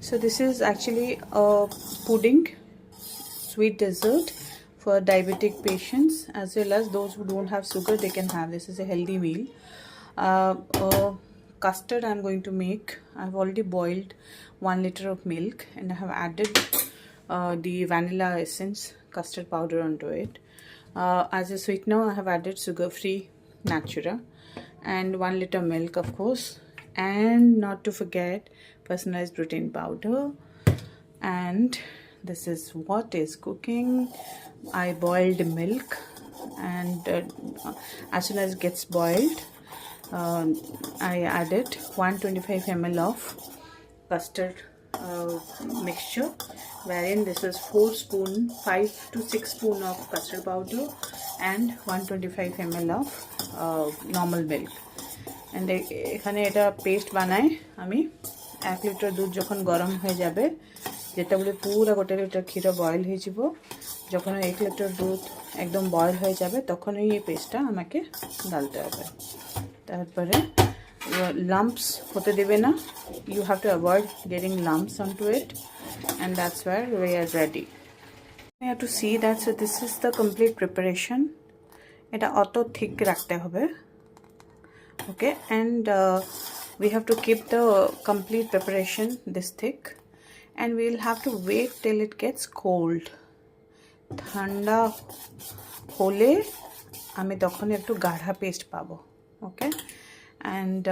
So this is actually a pudding, sweet dessert for diabetic patients as well as those who don't have sugar, they can have. This is a healthy meal. Custard I'm going to make. I've already boiled 1 liter of milk and I have added the vanilla essence custard powder onto it. As a sweetener I have added sugar-free Natura and 1 liter milk, of course, and not to forget personalized protein powder. And this is what is cooking. I boiled milk and as soon as it gets boiled I added 125 ml of custard mixture, wherein this is 5 to 6 spoon of custard powder and 125 ml of normal milk. And এখানে এটা paste বানাই আমি 1 litre দুধ যখন গরম হয়ে যাবে, যেটা বলে পুরো গোটা লিটার ক্ষীর বয়েল হয়ে যাব, যখন 1 লিটার দুধ একদম বয়েল হয়ে যাবে তখন এই পেস্টটা আমাকে ঢালতে হবে। তারপরে lumps hote debe na, you have to avoid getting lumps onto it, and that's where we are ready. You have to see that. So this is the complete preparation. Eta auto thick rakhte hobe, okay, and we have to keep the complete preparation this thick, and we'll have to wait till it gets cold. Thanda hole ami tokhon ekটু গাঢ়া paste পাবো, okay. And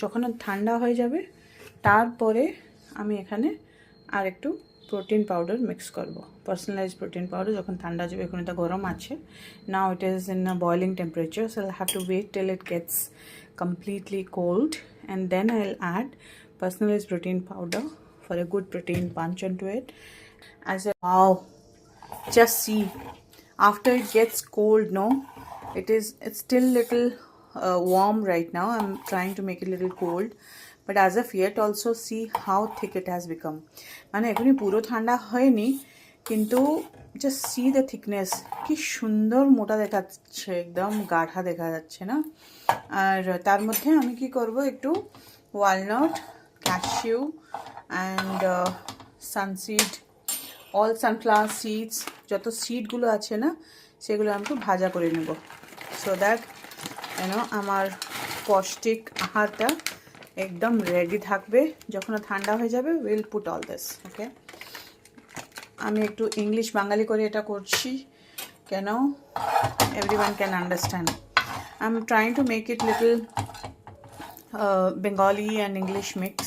যখন ঠান্ডা হয়ে যাবে তারপরে আমি এখানে আর একটু প্রোটিন পাউডার মিক্স করব, পার্সোনালাইজ প্রোটিন পাউডার। যখন ঠান্ডা যাবে, এখন এটা গরম আছে, now it is in a boiling temperature, so I have to wait till it gets completely cold, and then I'll add personalized protein powder for a good protein punch onto it. Wow, just see, after it gets cold, no, it's still little warm right now. I'm trying to make it a little cold, but as of yet also see how thick it has become. মানে এখনই পুরো ঠান্ডা হয়নি, কিন্তু just see the thickness, কি সুন্দর মোটা দেখাচ্ছে, একদম গাঢ়া দেখা যাচ্ছে না। আর তার মধ্যে আমি কি করব, একটু walnut, cashew and sunseed, all sunflower seeds, যত সিডগুলো আছে না সেগুলো আমি একটু ভাজা করে নেব, সো দ্যাট আমার পৌষ্টিক আহারটা একদম রেডি থাকবে। যখন ঠান্ডা হয়ে যাবে উইল পুট অল দিস, ওকে। আমি একটু ইংলিশ বাঙালি করে এটা করছি কেন, everyone can understand. I am trying to make it little Bengali and English mix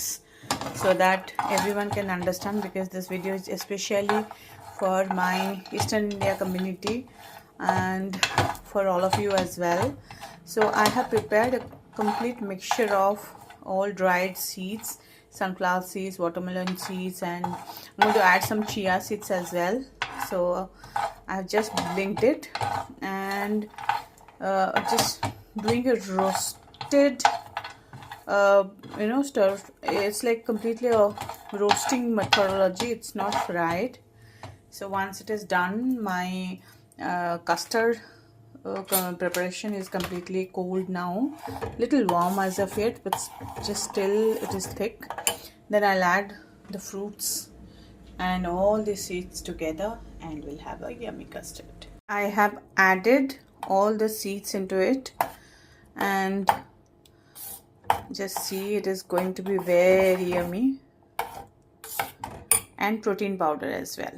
so that everyone can understand, because this video is especially for my Eastern India community and for all of you as well. So I have prepared a complete mixture of all dried seeds, sunflower seeds, watermelon seeds, and I'm going to add some chia seeds as well. So I've just blinked it and just doing a roasted stir. It's like completely a roasting methodology, it's not fried. So once it is done, my custard preparation is completely cold now, little warm as of yet, but just still it is thick. Then I'll add the fruits and all the seeds together and we'll have a yummy custard. I have added all the seeds into it and just see, it is going to be very yummy, and protein powder as well.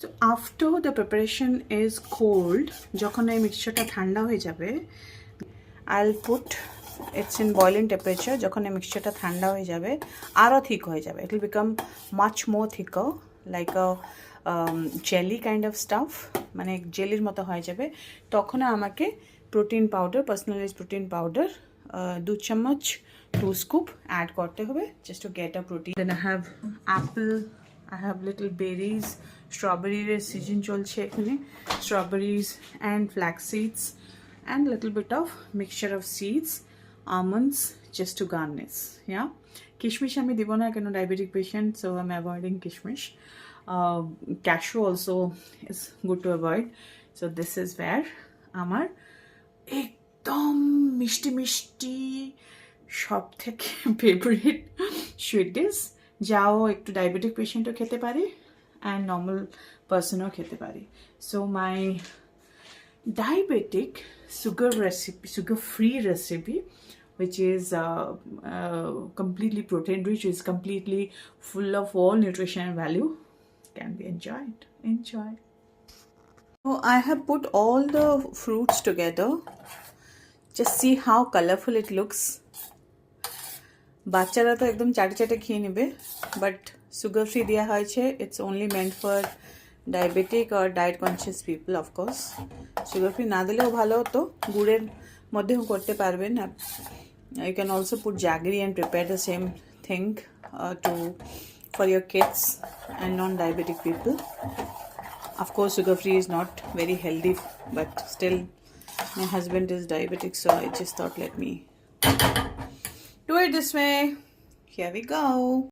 So after the preparation is cold, যখন এই মিক্সচারটা ঠান্ডা হয়ে যাবে, I'll put it's in boiling temperature. যখন এই মিক্সচারটা ঠান্ডা হয়ে যাবে, আরো thick হয়ে যাবে, it will become much more thicker, like a jelly kind of stuff, মানে জেলির মতো হয়ে যাবে। তখন আমাকে protein powder, personalised protein powder 2 চামচ 2 scoop add করতে হবে, just to get a protein. Then I have apple, I have little berries, strawberry season চলছে এখানে, strawberries and flax seeds, and little bit of mixture of seeds, almonds, just to garnish. Yeah, kishmish আমি দিব না কেন, diabetic patient, so I'm avoiding kishmish. Cashew also is good to avoid. So this is where আমার একদম মিষ্টি মিষ্টি সব থেকে ফেভারিট সুইট ডিশ যাও একটু ডায়াবেটিক পেশেন্টও খেতে পারে অ্যান্ড নর্মাল পার্সনও খেতে পারে। So my diabetic sugar free recipe, which is completely protein rich, is completely full of all nutrition value, can be enjoy. So I have put all the fruits together. Just see how colorful it looks. বাচ্চারা তো একদম চাটে চাটে খেয়ে নেবে, but sugar free দেওয়া হয়েছে। It's only meant for diabetic আর diet conscious people. Of course sugar free না দিলেও ভালো হতো, গুড়ের মধ্যেও করতে পারবেন। You can also put jaggery and prepare the same thing too for your kids and non diabetic people. Of course sugar free is not very healthy, but still my husband is diabetic, so I just thought let me do it this way. Here we go.